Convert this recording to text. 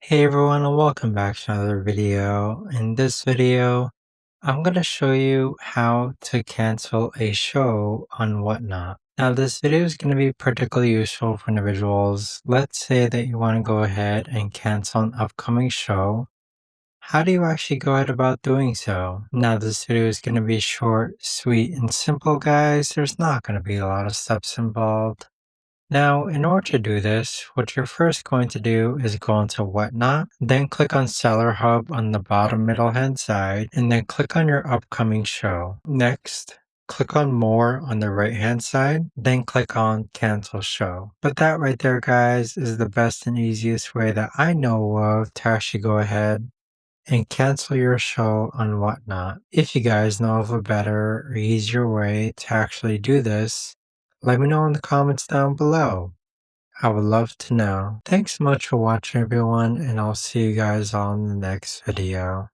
Hey everyone, and welcome back to another video. In this video, I'm going to show you how to cancel a show on Whatnot. Now this video is going to be particularly useful for individuals. Let's say that you want to go ahead and cancel an upcoming show. How do you actually go ahead about doing so? Now this video is going to be short, sweet, and simple, guys. There's not going to be a lot of steps involved. Now, in order to do this, what you're first going to do is go into Whatnot, then click on Seller Hub on the bottom middle hand side, and then click on your upcoming show. Next, click on More on the right hand side, then click on Cancel Show. But that right there, guys, is the best and easiest way that I know of to actually go ahead and cancel your show on Whatnot. If you guys know of a better or easier way to actually do this, let me know in the comments down below. I would love to know. Thanks so much for watching everyone, and I'll see you guys all in the next video.